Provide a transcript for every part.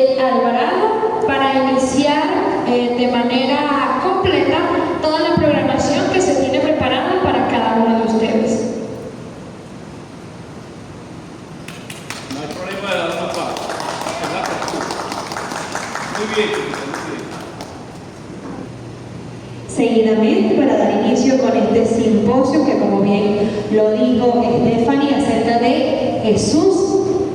de Alvarado para iniciar de manera completa toda la programación que se tiene preparada para cada uno de ustedes. No hay problema de dar una pausa. Muy bien, muy bien. Seguidamente, para dar inicio con este simposio que, como bien lo dijo Stephanie, acerca de Jesús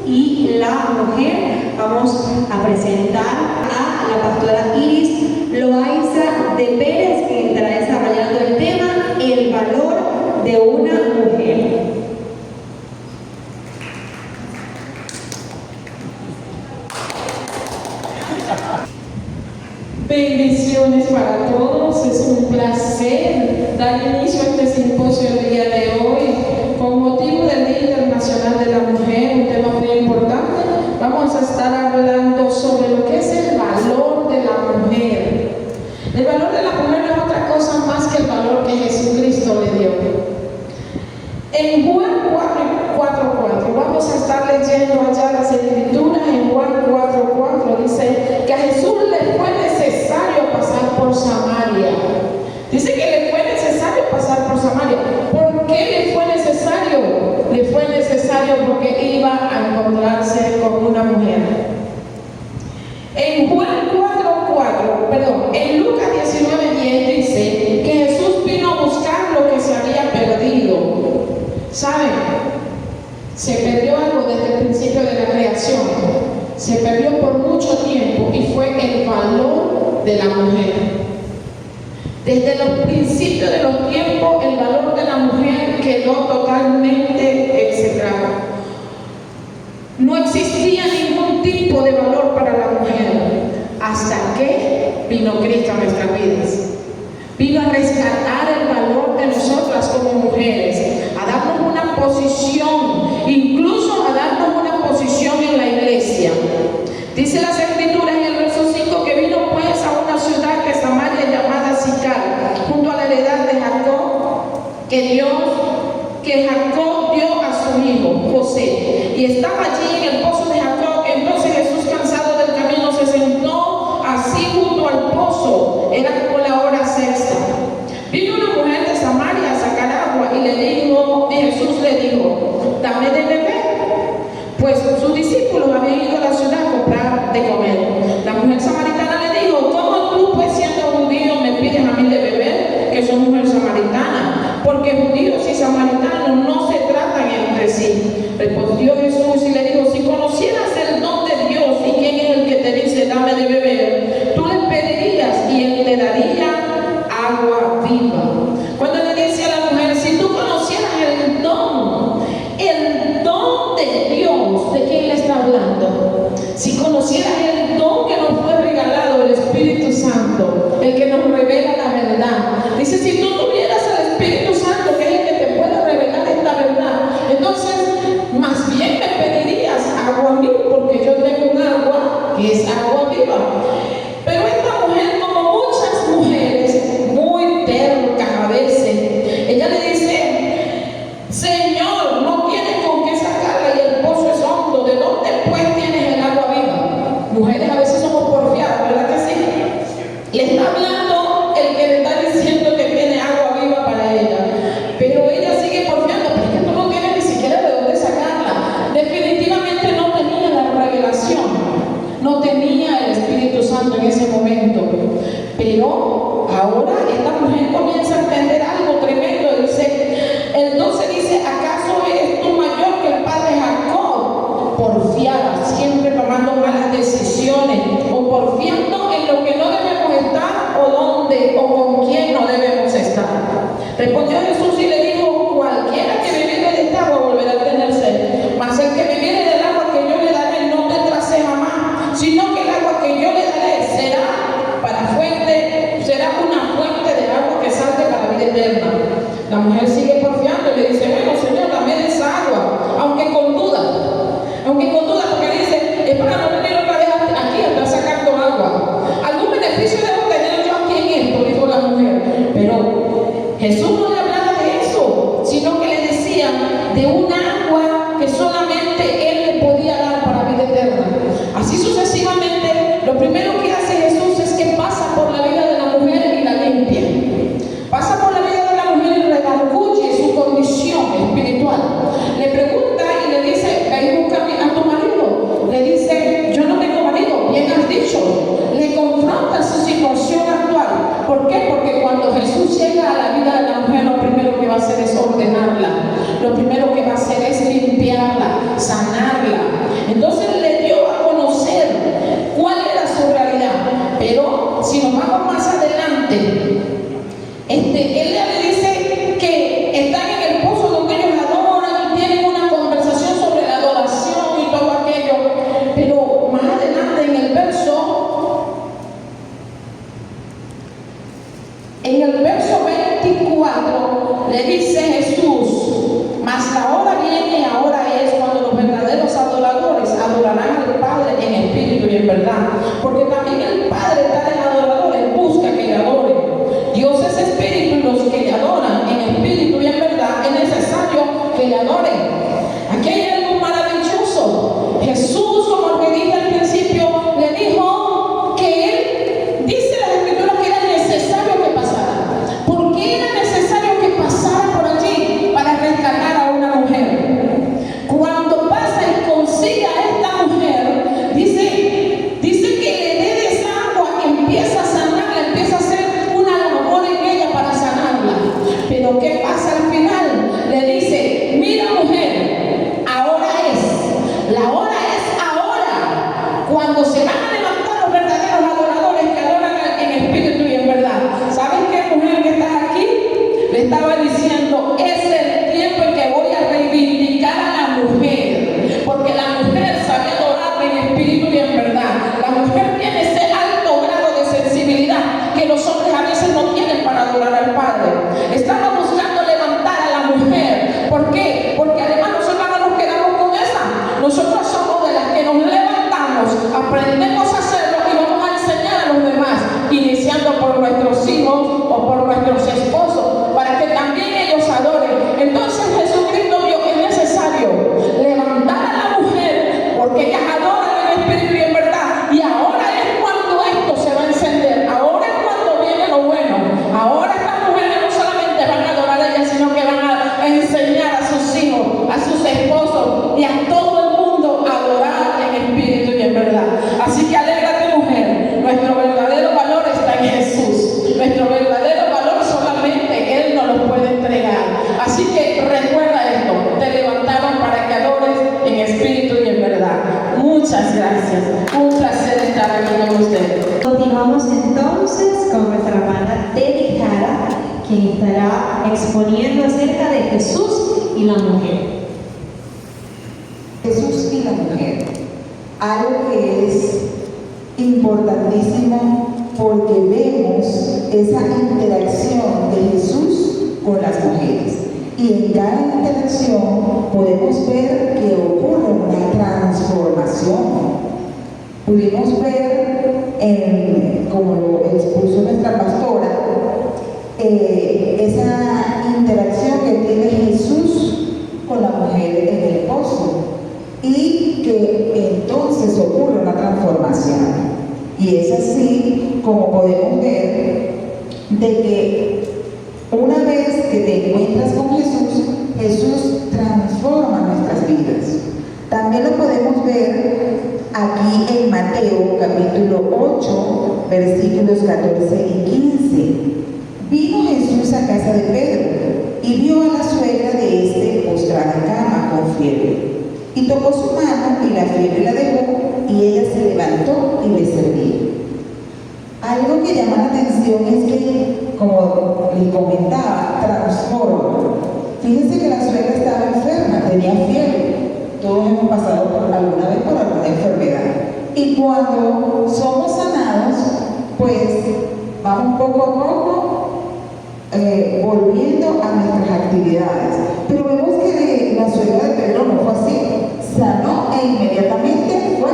y la mujer, vamos a presentar a la pastora Iris Loaiza de Pérez, que estará desarrollando el tema El valor de una mujer. Bendiciones para todos, es un placer dar inicio a este simposio el día de hoy con motivo del Día Internacional de la Mujer, un tema muy importante. Vamos a estar hablando sobre lo que es el valor de la mujer. El valor de la mujer no es otra cosa más que el valor que Jesucristo le dio. En Juan 4:4, vamos a estar leyendo allá las escrituras. En Juan 4:4 dice que a Jesús le fue necesario pasar por Samaria. Dice que le fue necesario pasar por Samaria. ¿Por qué le fue necesario? Le fue necesario porque iba a encontrarse con una mujer. En Juan 4:4, en Lucas 19:10 dice que Jesús vino a buscar lo que se había perdido. ¿Saben? Se perdió algo desde el principio de la creación. Se perdió por mucho tiempo y fue el valor de la mujer. Desde los principios de los tiempos, el valor de la mujer quedó totalmente execrado. No existía ningún tipo de valor para la mujer hasta que vino Cristo a nuestras vidas. Vino a rescatar el valor de nosotras como mujeres, a darnos una posición, incluso a darnos una posición en la iglesia. Dice las escrituras en el verso 5 que vino pues a una ciudad que es Samaria llamada Sicar, junto a la heredad de Jacob, que Jacob dio a su hijo José, y estaba allí en el pozo de Jacob. Entonces Jesús, cansado del camino, se sentó así junto al pozo. Era como la hora sexta. Vino una mujer de Samaria a sacar agua y Jesús le dijo: dame de beber. Pues sus discípulos habían ido a la ciudad a comprar de comer. La mujer samaritana le dijo: ¿cómo tú, pues siendo judío, me pides a mí de beber, que soy mujer samaritana? Porque judíos y samaritanos no se tratan entre sí. Respondió Jesús y le dijo: si conocieras el don de Dios y quién es el que te dice dame de beber, tú le pedirías y él te daría agua viva. Cuando le dice a la mujer: si tú conocieras el don de Dios, ¿de quién le está hablando? Si conocieras el don que nos fue regalado, el Espíritu Santo, el que nos revela la verdad. Dice: si tú tuvieras el Espíritu Santo, que es el que te puede revelar esta verdad, entonces más bien me pedirías agua viva, porque yo tengo un agua que es agua viva. Pero esta mujer, como muchas mujeres muy tercas a veces, ella le dice: Señor, no tienes con qué sacarla y el pozo es hondo, ¿de dónde pues tienes el agua viva? Mujeres a veces somos porfiadas, ¿verdad que sí? Le está hablando el que le está diciendo que tiene agua viva para ella, pero ella sigue porfiando, pero es que tú no tienes ni siquiera de dónde sacarla. Definitivamente no tenía la revelación, no tenía el Espíritu Santo en ese momento. Pero ahora esta mujer comienza a entender algo tremendo. Dice, el 12 dice: ¿acaso eres tú mayor que el padre Jacob? Porfiada, siempre tomando malas decisiones o porfiando en lo que no debemos estar, o dónde o con quién no debemos estar. Respondió Jesús y le dijo: cualquiera que bebiere de esta agua volverá a tener sed, mas el que bebiere del agua que yo le daré no tendrá sed jamás, sino que el agua que yo le daré será una fuente de agua que salte para la vida eterna. La mujer sigue porfiando y le dice: bueno, Señor, dame de esa agua, aunque con duda, porque dice: es para no venir otra vez aquí a estar sacando agua. ¿Algún beneficio debo tener yo aquí en esto?, dijo la mujer. Pero Jesús no le hablaba Lo primero que hace Jesús es que pasa por la vida de la mujer y la limpia. Pasa por la vida de la mujer y redarguye su condición espiritual. Le pregunta y le dice, ve y busca a tu marido. Le dice, yo no tengo marido, bien has dicho. Le confronta su situación actual. ¿Por qué? Porque cuando Jesús llega a la vida de la mujer, lo primero que va a hacer es ordenarla. Lo primero que va a hacer es limpiarla, sanarla. Entonces le dio a conocer cuál era su realidad. Pero si nos vamos más adelante, él le dice que están en el pozo donde ellos adoran y tienen una conversación sobre la adoración y todo aquello. Pero más adelante en el verso 24 le dice Jesús, mas la hora viene y ahora es cuando los verdaderos adoradores adorarán al Padre en espíritu y en verdad, porque también el Padre tales adoradores busca que le adoren. Dios es espíritu y los que le adoran en espíritu y en verdad es necesario que le adoren. Aquí hay algo maravilloso. Jesús, como que dije al principio, le dijo que él, dice la Escritura, que era necesario que pasara. ¿Por qué era necesario que pasara por allí para rescatar a una mujer? Cuando pasa y consigue a esta mujer, dice que le dé de esa agua, empieza a sanarla, empieza a hacer una labor en ella para sanarla. Pero ¿qué pasa al final? Le dice, mira mujer, ahora es, la hora es ahora, cuando se van a levantar los verdaderos adoradores que adoran en espíritu y en verdad. ¿Sabes qué, mujer, que estás aquí? Le estaba diciendo, es el tiempo en que voy a reivindicar a la mujer, porque la mujer sabe adorarme en espíritu y en verdad. La mujer tiene ese alto grado de sensibilidad que los hombres a veces no tienen para adorar al Padre. Estamos buscando levantar a la mujer. ¿Por qué? Porque además nosotros no nos quedamos con esa. Nosotros somos de las que nos levantamos, aprendemos a hacerlo y vamos a enseñar a los demás, iniciando por nuestros hijos o por nuestros esposos, para que también ellos adoren. Entonces Jesucristo vio que es necesario levantar a la mujer, porque ellas adoran en espíritu y en verdad. Y ahora es cuando esto se va a encender. Ahora es cuando viene lo bueno. Ahora estas mujeres no solamente van a adorar a ellas, sino que van a enseñar a sus hijos, a sus esposos y a todo el mundo a adorar en espíritu y en verdad. Así que alégrate, mujer. Nuestro verdadero valor está en Jesús. Nuestro verdadero valor solamente Él nos lo puede entregar. Así que recuerda esto: te levantaron para que adores en espíritu y en verdad. Muchas gracias. Un placer estar aquí con ustedes. Continuamos entonces con nuestra hermana Debbie Jara, quien estará exponiendo acerca de Jesús y la mujer. Jesús y la mujer, algo que es importantísimo porque vemos esa interacción de Jesús con las mujeres, y en cada interacción podemos ver que ocurre una transformación. Pudimos ver, como lo expuso nuestra pastora, esa interacción que tiene Jesús con la mujer en el pozo, y que entonces ocurre una transformación. Y es así como podemos ver de que una vez que te encuentras con Jesús, Jesús transforma nuestras vidas. También lo podemos ver aquí en Mateo capítulo 8, versículos 14 y 15. Vino Jesús a casa de Pedro y vio a la suegra de este postrada en cama con fiebre. Y tocó su mano y la fiebre la dejó, y ella se levantó y le servía. Algo que llama la atención es que, como les comentaba, transforma. Fíjense que la suegra estaba enferma, tenía fiebre. Todos hemos pasado alguna vez por alguna enfermedad. Y cuando somos sanados, pues vamos poco a poco volviendo a nuestras actividades. Pero vemos que la suegra de Pedro no fue así. Sanó e inmediatamente fue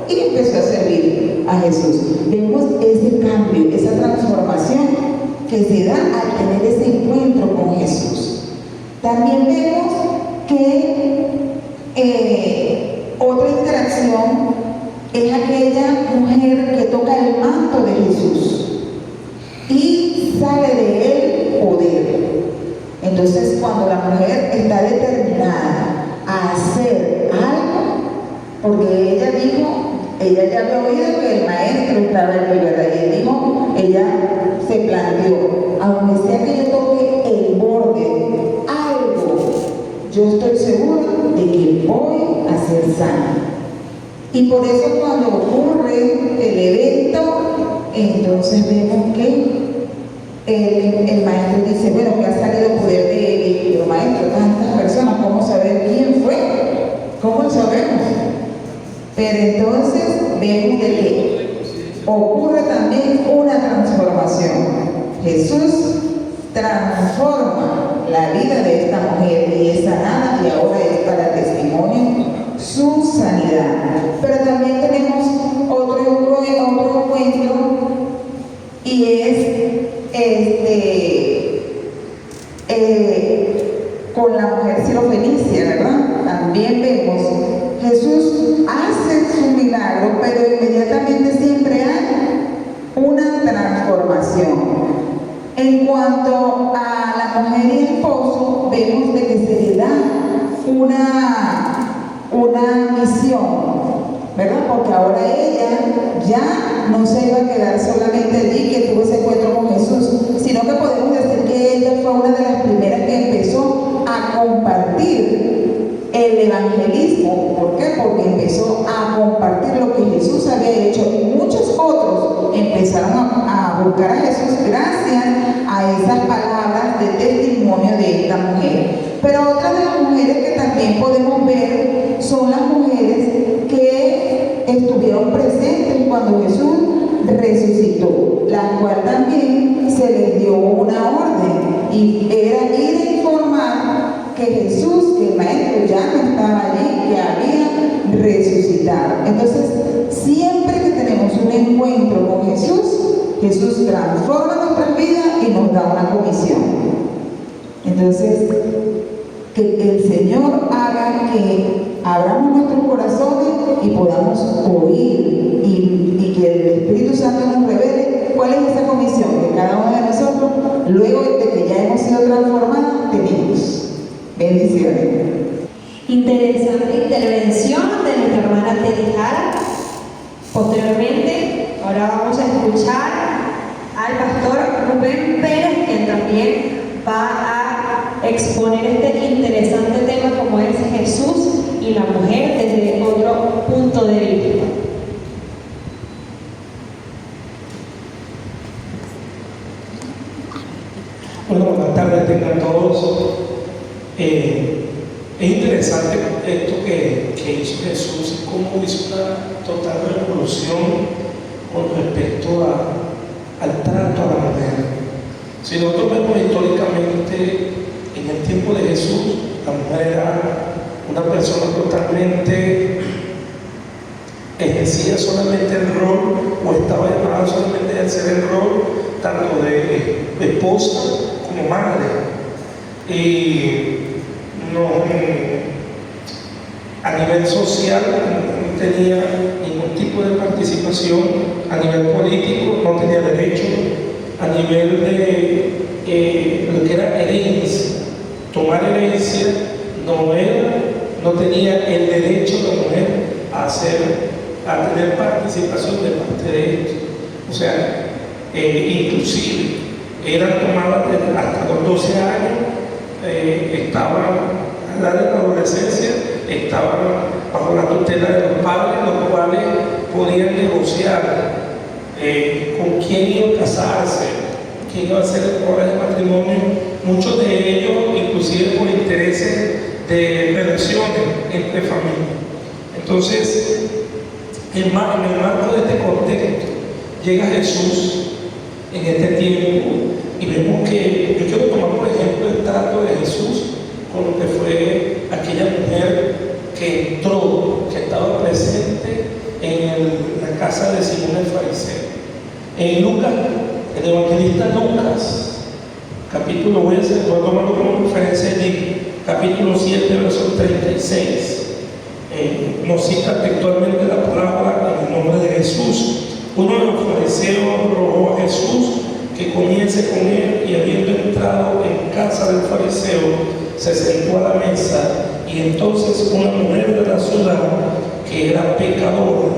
y empezó a servir a Jesús. Vemos ese cambio, esa transformación que se da al tener ese encuentro con Jesús. También vemos que otra interacción es aquella mujer que determinada a hacer algo, porque ella dijo, ella ya había oído que el maestro estaba allí, ¿verdad? Y él dijo, ella se planteó, aunque sea que yo toque el borde, algo, yo estoy segura de que voy a ser sana. Y por eso cuando ocurre el evento, entonces vemos que el maestro dice, bueno, que ha salido poder de él, pero maestro, tantas personas, ¿cómo saber quién fue? ¿Cómo lo sabemos? Pero entonces vemos de que ocurre también una transformación. Jesús transforma la vida de esta mujer y es sanada, y ahora es para testimonio su sanidad. Pero también tenemos otro encuentro, y es con la mujer sirofenicia, ¿verdad? También vemos, Jesús hace su milagro, pero inmediatamente siempre hay una transformación. En cuanto a la mujer y el esposo, vemos de que se le da una misión, ¿verdad? Porque ahora ella ya no se iba a quedar solamente allí que tuvo ese encuentro con Jesús, sino que podemos decir que ella fue una de las primeras que empezó a compartir el evangelismo. ¿Por qué? Porque empezó a compartir lo que Jesús había hecho, y muchos otros empezaron a buscar a Jesús gracias a esas palabras de testimonio de esta mujer. Pero otras de las mujeres que también podemos ver son las mujeres que estuvieron presentes cuando Jesús resucitó, la cual también se les dio una orden, y era ir a informar que Jesús, que el maestro ya no estaba allí, que había resucitado. Entonces, siempre que tenemos un encuentro con Jesús, Jesús transforma nuestras vidas y nos da una comisión. Entonces, que el Señor haga que abramos nuestros corazones y podamos oír, y que el Espíritu Santo nos revele cuál es esa comisión que cada uno de nosotros, luego de que ya hemos sido transformados, tenemos. Bendiciones. Interesante intervención de nuestra hermana Tejada. Posteriormente, ahora vamos a escuchar al pastor Rubén Pérez, quien también va a exponer este interesante tema como es Jesús y la mujer desde otro punto de vista. Bueno, buenas tardes tengan todos. Es interesante esto que hizo Jesús, cómo hizo una total revolución con respecto al trato a la mujer. Si nosotros vemos históricamente, en el tiempo de Jesús, la mujer era una persona totalmente, ejercía solamente el rol, o estaba llamada solamente a ejercer el rol tanto de esposa como madre. Y no, a nivel social no tenía ningún tipo de participación, a nivel político no tenía derecho, a nivel de lo que era herencia, tomar herencia, no tenía el derecho de la mujer a tener participación de parte de ellos. O sea, inclusive eran tomadas hasta los 12 años, estaban a la edad de la adolescencia, estaban bajo la tutela de los padres, los cuales podían negociar con quién iba a casarse, quién iba a ser el padre de matrimonio, muchos de ellos inclusive por intereses de relaciones entre familias. Entonces, en el marco de este contexto, llega Jesús en este tiempo y vemos que, yo quiero tomar por ejemplo el trato de Jesús con lo que fue aquella mujer que entró, que estaba presente en la casa de Simón el fariseo. En Lucas, el evangelista Lucas, capítulo, voy a tomarlo como referencia allí, capítulo 7, verso 36, nos cita textualmente la palabra en el nombre de Jesús. Uno de los fariseos rogó a Jesús que que comience con él, y habiendo entrado en casa del fariseo, se sentó a la mesa, y entonces una mujer de la ciudad, que era pecadora,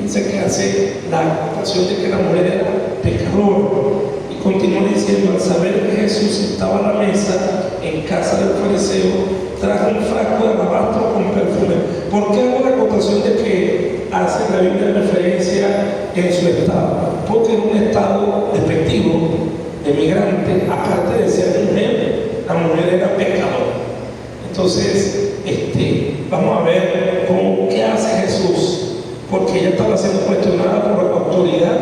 dice que hace la acotación de que la mujer era pecadora, y continuó diciendo: al saber que Jesús estaba a la mesa en casa del fariseo, trajo un frasco de alabastro con perfume. ¿Por qué hago la acotación de que hace la Biblia referencia en su estado? Porque es un estado despectivo, de migrante, aparte de ser mujer, la mujer era pecadora. Entonces, vamos a ver qué hace Jesús, porque ella estaba siendo cuestionada por la autoridad.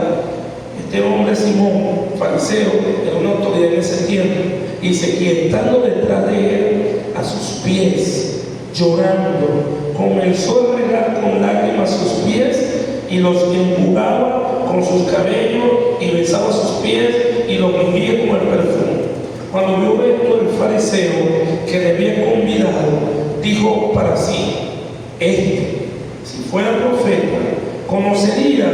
Este hombre Simón, fariseo, era una autoridad en ese tiempo, y dice que estando detrás de él, a sus pies, llorando, comenzó a regar con lágrimas sus pies y los enjugaba con sus cabellos y besaba sus pies y los ungía con el perfume. Cuando vio esto el fariseo que le había convidado, dijo para sí: si fuera profeta, conocería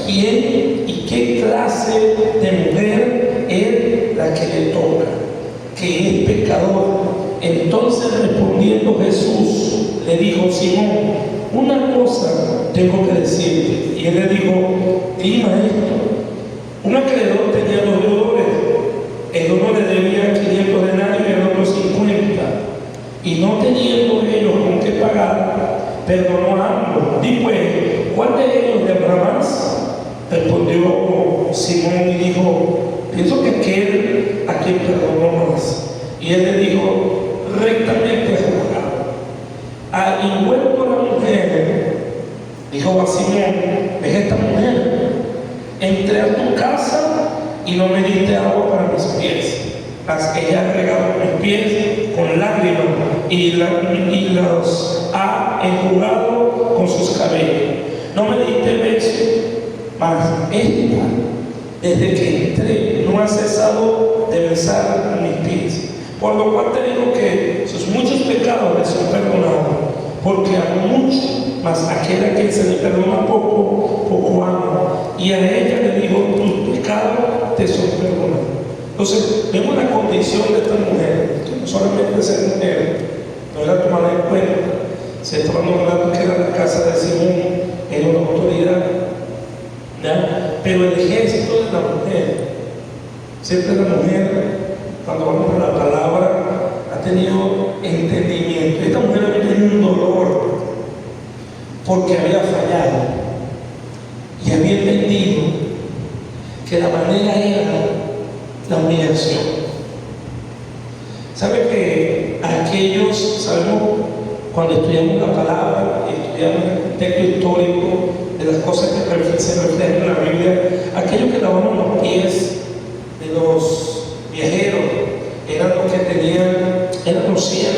quién y qué clase de mujer es la que le toca, que es pecadora. Entonces, respondiendo Jesús, le dijo: Simón, una cosa tengo que decirte. Y él le dijo: di, maestro. Un acreedor tenía 2 deudores. El uno le debía 500 denarios y el otro 50. Y no teniendo ellos con qué pagar, perdonó a ambos. Di pues, ¿cuál de ellos deberá más? Respondió Simón y dijo: pienso que aquel a quien perdonó más. Y él le dijo: rectamente juzgado. Al envuelto a la mujer, dijo a Simón: ¿ves esta mujer? Entré a tu casa y no me diste agua para mis pies, mas ella ha regado mis pies con lágrimas y los ha enjugado con sus cabellos. No me diste beso, mas esta, desde que entré, no ha cesado de besar mis pies. Por lo cual te digo que sus muchos pecados les son perdonados, porque amó mucho, mas aquel a quien se le perdona poco, poco ama. Y a ella le dijo: tus pecados te son perdonados. Entonces, vemos la condición de esta mujer, que no solamente ser mujer, no era tomada en cuenta. Se estaba nombrando que era la casa de Simón, era una autoridad, ¿ya? Pero el ejército de la mujer, siempre la mujer, cuando vamos a la palabra, ha tenido entendimiento. Esta mujer había tenido un dolor porque había fallado y había entendido que la manera era la humillación. ¿Sabe que aquellos, sabemos, cuando estudiamos la palabra, estudiamos el contexto histórico de las cosas que se reflejan en la Biblia, aquellos que lavaban los pies de los viajeros eran los que eran los ciegos,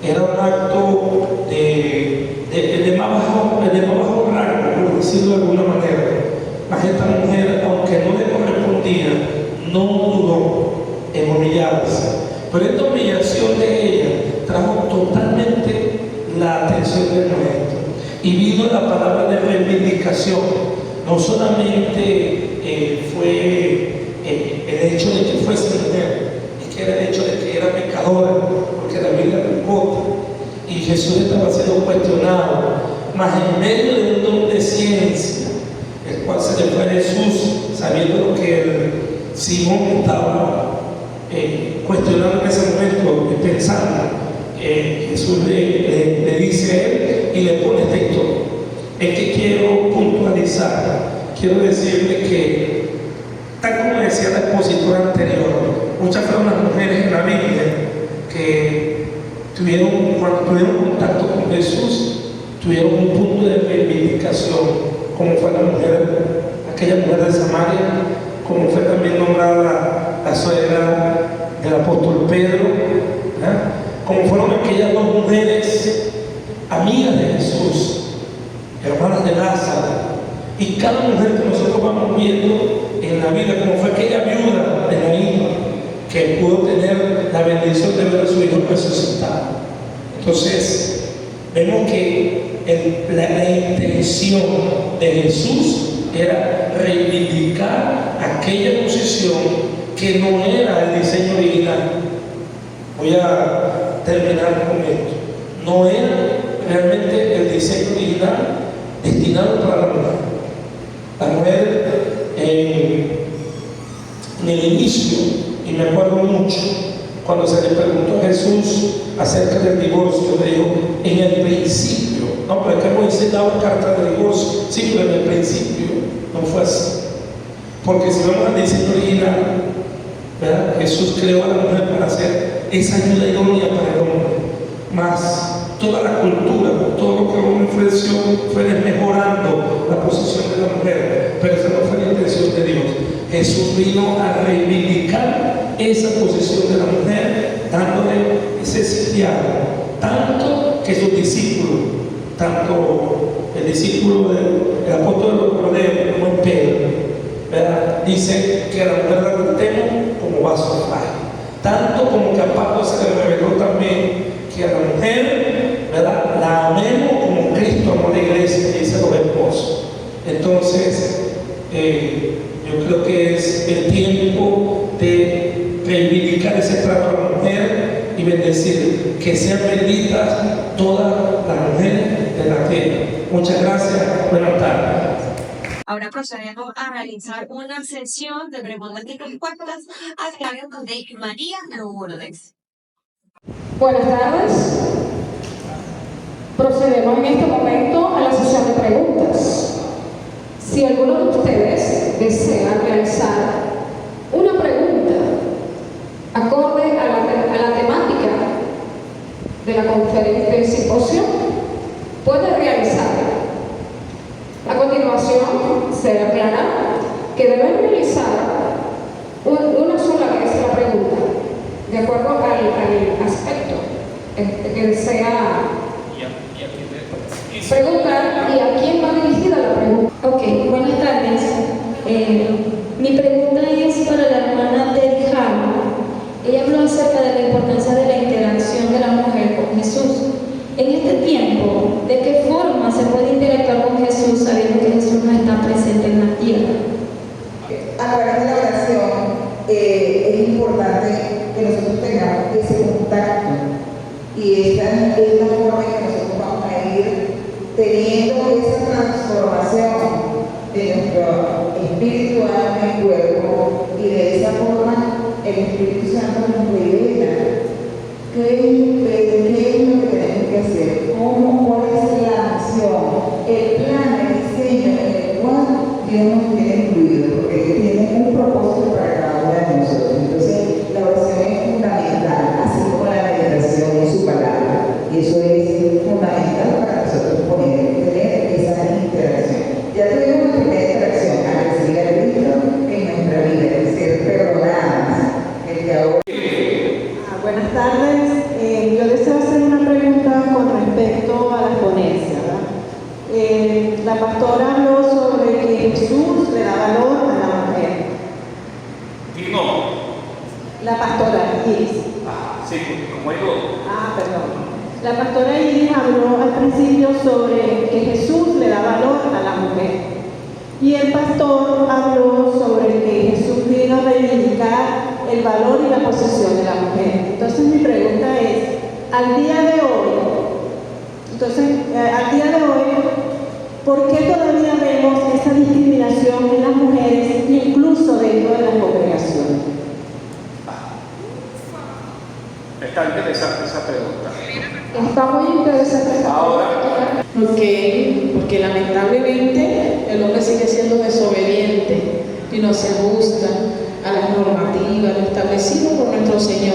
era un acto de más bajo rango, por decirlo de alguna manera. Mas esta mujer, aunque no le correspondía, no dudó en humillarse. Pero esta humillación de ella trajo totalmente la atención del maestro. Y vino la palabra de reivindicación. No solamente fue el hecho de que fuese mujer, es que era el hecho de que era pecadora, porque la Biblia lo importa. Y Jesús estaba siendo cuestionado, mas en medio de un don de ciencia, el cual se le fue a Jesús, sabiendo lo que el Simón estaba cuestionando en ese momento, pensando, Jesús le dice a él y le pone esta historia. Es que quiero puntualizar, quiero decirle que, tal como decía la expositora anterior, muchas fueron las mujeres en la Biblia que cuando tuvieron contacto con Jesús, tuvieron un punto de reivindicación, como fue aquella mujer de Samaria, como fue también nombrada la suegra del apóstol Pedro, como fueron aquellas 2 mujeres amigas de Jesús, hermanas de Lázaro. Y cada mujer que nosotros vamos viendo en la vida, como fue aquella viuda de Naín, que pudo tener la bendición de ver a su hijo resucitado. Entonces, vemos que la intención de Jesús era reivindicar aquella posición que no era el diseño original. Voy a terminar con esto. No era realmente el diseño original destinado para la mujer. La mujer en el inicio, y me acuerdo mucho, cuando se le preguntó a Jesús acerca del divorcio, le dijo, en el principio, no, pero es que Moisés daba carta de divorcio, sí, pero en el principio no fue así. Porque si vamos al diseño original, ¿verdad? Jesús creó a la mujer para hacer esa ayuda idónea para el hombre. Más toda la cultura, todo lo que el hombre ofreció fue desmejorando la posición de la mujer, pero esa no fue la intención de Dios. Jesús vino a reivindicar esa posición de la mujer, dándole ese sitiado, tanto que sus discípulos, tanto el discípulo del apóstol Rodeo como el Pedro, ¿verdad? Dice que a la mujer la tratemos como vaso frágil, tanto como que a Pablo se le reveló también que a la mujer, ¿verdad?, la amemos como Cristo amó a la iglesia, dice los esposos. Entonces, yo creo que es el tiempo de reivindicar ese trato a la mujer y bendecir que sean benditas todas las mujeres de la tierra. Muchas gracias. Buenas tardes. Ahora procedemos a realizar una sesión de preguntas y respuestas a cargo de María Lourdes. Buenas tardes. Procedemos en este momento a la sesión de preguntas. Si alguno de ustedes desea realizar una pregunta acorde a la temática de la conferencia del simposio, puede realizarla. A continuación, se aclara que deben realizar una sola vez la pregunta, de acuerdo al aspecto que desea preguntar y a quién va dirigida la pregunta. Ok, buenas tardes. Mi pregunta es para la hermana Teddy Harman. Ella habló acerca de la importancia de la interacción de la mujer con Jesús. En este tiempo, ¿de qué forma se puede interactuar con Jesús sabiendo que Jesús no está presente en la tierra? A través de la oración es importante que nosotros tengamos ese contacto y esta es la forma en que nosotros vamos a ir teniendo esa transformación de nuestro espíritu, alma y cuerpo, y de esa forma el Espíritu Santo nos revela qué es lo que tenemos que hacer, cuál es la acción, el plan, el diseño en el cual Dios nos tiene incluido, porque tiene un propósito para cada uno de nosotros. Entonces, la oración es fundamental, así como la meditación en su palabra, y eso es fundamental para nosotros poder tener esa interacción. Ya tuvimos una primera interacción al recibir a Cristo en nuestra vida, es decir, perdonadas, el que ahora. Buenas tardes. Yo deseo hacer una pregunta con respecto a la ponencia, ¿verdad? La pastora habló sobre que Jesús le da valor a la mujer. No. La pastora Iris. Sí, como digo. Perdón. La pastora Iris habló al principio sobre que Jesús le da valor a la mujer. Y el pastor habló sobre que Jesús vino a reivindicar el valor y la posesión de la mujer. Entonces mi pregunta es, al día de hoy, ¿por qué todavía vemos esa discriminación en las mujeres, incluso dentro de las congregaciones? Está interesante esa pregunta. Está muy interesante. Ahora, Porque lamentablemente el hombre sigue siendo desobediente y no se ajusta a las normativas, lo establecido por nuestro Señor.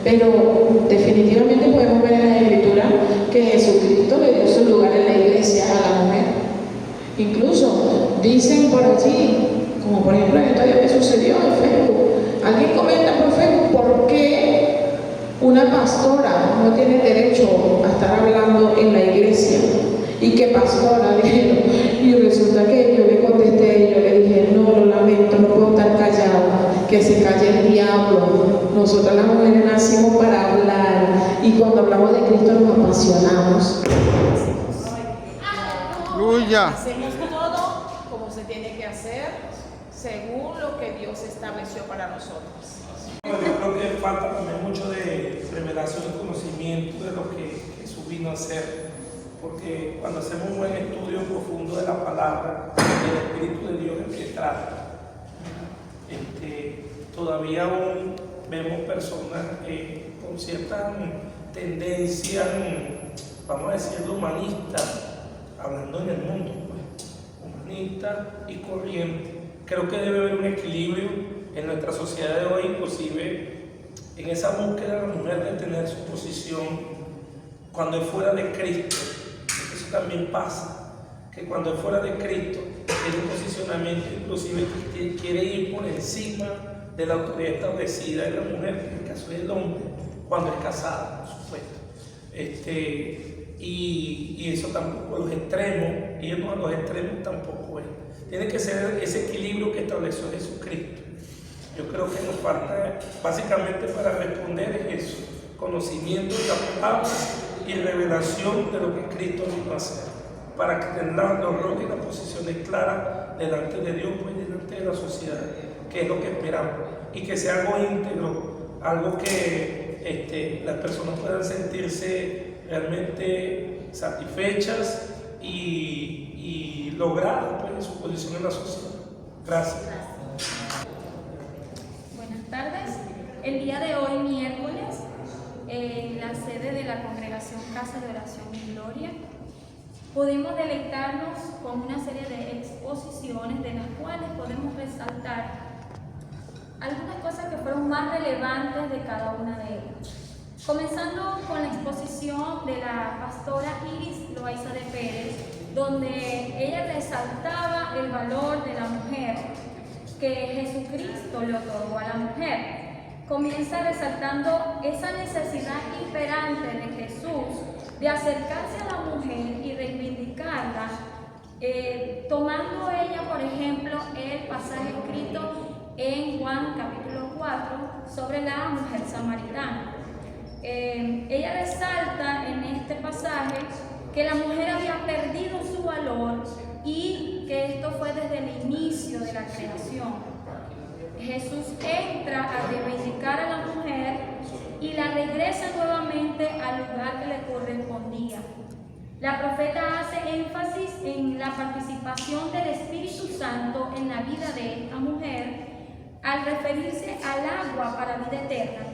Pero definitivamente podemos ver en la Escritura que Jesucristo le dio su lugar en la iglesia a la mujer. Incluso dicen por allí, como por ejemplo en esto que sucedió en Facebook, alguien comenta por Facebook por qué una pastora no tiene derecho a estar hablando en la iglesia. ¿Y qué pastora? Dijeron. Y resulta que yo le contesté y yo le dije, no, lo lamento, no puedo estar callada, que se calle el diablo. Nosotras las mujeres nacimos para hablar y cuando hablamos de Cristo nos apasionamos. Hacemos todo como se tiene que hacer, según lo que Dios estableció para nosotros. Bueno, yo creo que falta también mucho de revelación y conocimiento de lo que Jesús vino a hacer, porque cuando hacemos un buen estudio profundo de la palabra, el Espíritu de Dios es el que trata. Todavía aún vemos personas con ciertas tendencias, vamos a decirlo, humanistas, hablando en el mundo, pues, humanista y corriente. Creo que debe haber un equilibrio en nuestra sociedad de hoy, inclusive en esa búsqueda de la mujer de tener su posición cuando es fuera de Cristo. Eso también pasa, que cuando es fuera de Cristo tiene un posicionamiento inclusive que quiere ir por encima de la autoridad establecida de la mujer, en el caso del hombre, cuando es casada, por supuesto. Y eso tampoco, los extremos, irnos a los extremos tampoco es. Tiene que ser ese equilibrio que estableció Jesucristo. Yo creo que nos falta, básicamente para responder es eso, conocimiento de la palabra y revelación de lo que Cristo vino a hacer, para que tengamos los roles y las posiciones claras delante de Dios, pues delante de la sociedad, que es lo que esperamos, y que sea algo íntegro, algo que las personas puedan sentirse realmente satisfechas y logradas pues, en su posición en la sociedad. Gracias. Buenas tardes. El día de hoy, miércoles, en la sede de la Congregación Casa de Oración y Gloria, pudimos deleitarnos con una serie de exposiciones de las cuales podemos resaltar algunas cosas que fueron más relevantes de cada una de ellas. Comenzando con la exposición de la pastora Iris Loaiza de Pérez, donde ella resaltaba el valor de la mujer que Jesucristo le otorgó a la mujer. Comienza resaltando esa necesidad imperante de Jesús de acercarse a la mujer y reivindicarla, tomando ella, por ejemplo, el pasaje escrito en Juan capítulo 4 sobre la mujer samaritana. Ella resalta en este pasaje que la mujer había perdido su valor y que esto fue desde el inicio de la creación. Jesús entra a reivindicar a la mujer y la regresa nuevamente al lugar que le correspondía. La profeta hace énfasis en la participación del Espíritu Santo en la vida de esta mujer al referirse al agua para vida eterna.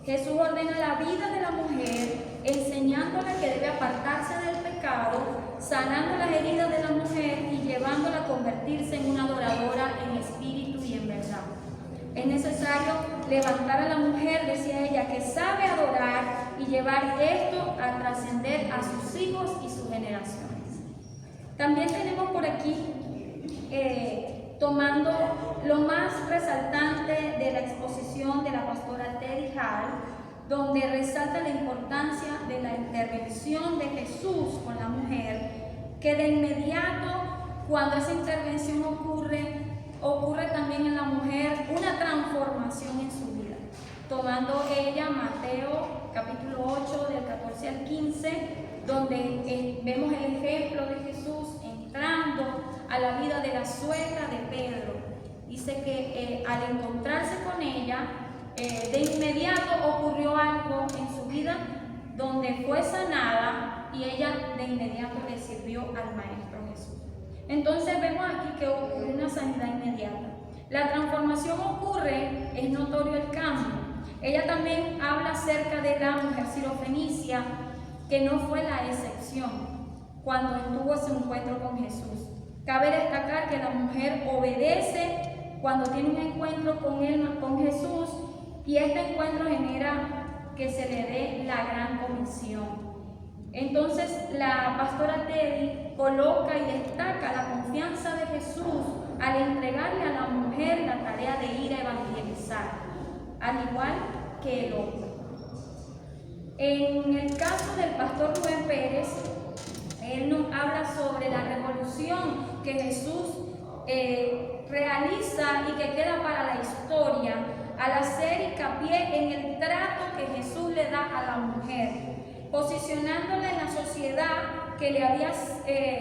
Jesús ordena la vida de la mujer, enseñándola que debe apartarse del pecado, sanando las heridas de la mujer y llevándola a convertirse en una adoradora en espíritu y en verdad. Es necesario levantar a la mujer, decía ella, que sabe adorar y llevar esto a trascender a sus hijos y sus generaciones. También tenemos por aquí, tomando lo más resaltante de la exposición de la pastora Teddy Hall, donde resalta la importancia de la intervención de Jesús con la mujer, que de inmediato, cuando esa intervención ocurre también en la mujer una transformación en su vida. Tomando ella Mateo capítulo 8 del 14 al 15, donde vemos el ejemplo de Jesús entrando a la vida de la suegra de Pedro. Dice que al encontrarse con ella, de inmediato ocurrió algo en su vida donde fue sanada y ella de inmediato le sirvió al Maestro Jesús. Entonces vemos aquí que ocurre una sanidad inmediata. La transformación ocurre, es notorio el cambio. Ella también habla acerca de la mujer sirofenicia, que no fue la excepción cuando tuvo ese encuentro con Jesús. Cabe destacar que la mujer obedece cuando tiene un encuentro con Jesús, y este encuentro genera que se le dé la gran comisión. Entonces la pastora Teddy coloca y destaca la confianza de Jesús al entregarle a la mujer la tarea de ir a evangelizar, al igual que el hombre. En el caso del pastor Rubén Pérez, él nos habla sobre la revolución que Jesús realiza y que queda para la historia al hacer hincapié en el trato que Jesús le da a la mujer, posicionándola en la sociedad que le había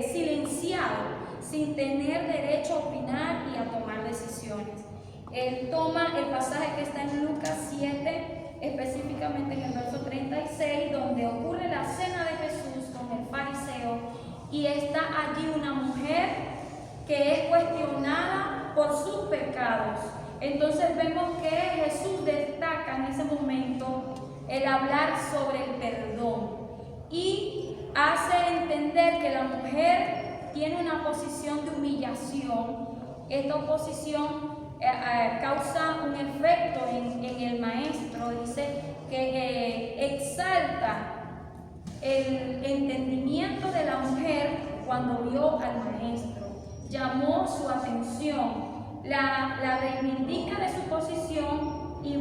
silenciado sin tener derecho a opinar y a tomar decisiones. Él toma el pasaje que está en Lucas 7, específicamente en el verso 36, donde ocurre la cena de Jesús con el fariseo, y está allí una mujer que es cuestionada por sus pecados. Entonces vemos que Jesús destaca en ese momento el hablar sobre el perdón y hace entender que la mujer tiene una posición de humillación. Esta oposición causa un efecto en el maestro, dice que exalta el entendimiento de la mujer cuando vio al maestro, llamó su atención, la reivindica de su posición y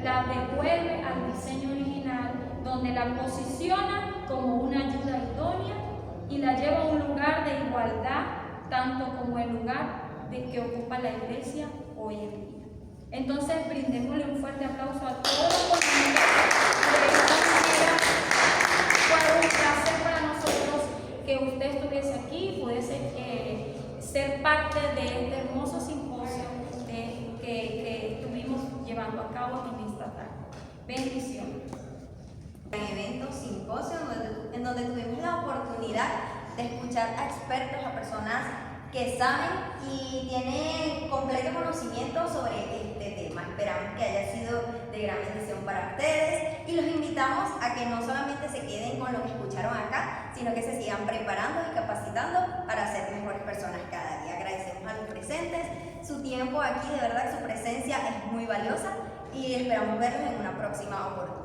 la devuelve al diseño original, donde la posiciona como una ayuda idónea y la lleva a un lugar de igualdad, tanto como el lugar de que ocupa la iglesia hoy en día. Entonces, brindémosle un fuerte aplauso a todos los comunidades. De esta manera, fue un placer para nosotros que usted estuviese aquí y pudiese ser parte de este hermoso simposio que estuvimos llevando a cabo en esta tarde. Bendiciones. Evento, simposio, en donde tuvimos la oportunidad de escuchar a expertos, a personas que saben y tienen completo conocimiento sobre este tema. Esperamos que haya sido de gran bendición para ustedes y los invitamos a que no solamente se queden con lo que escucharon acá, sino que se sigan preparando y capacitando para ser mejores personas cada día. Agradecemos a los presentes su tiempo aquí, de verdad su presencia es muy valiosa y esperamos verlos en una próxima oportunidad.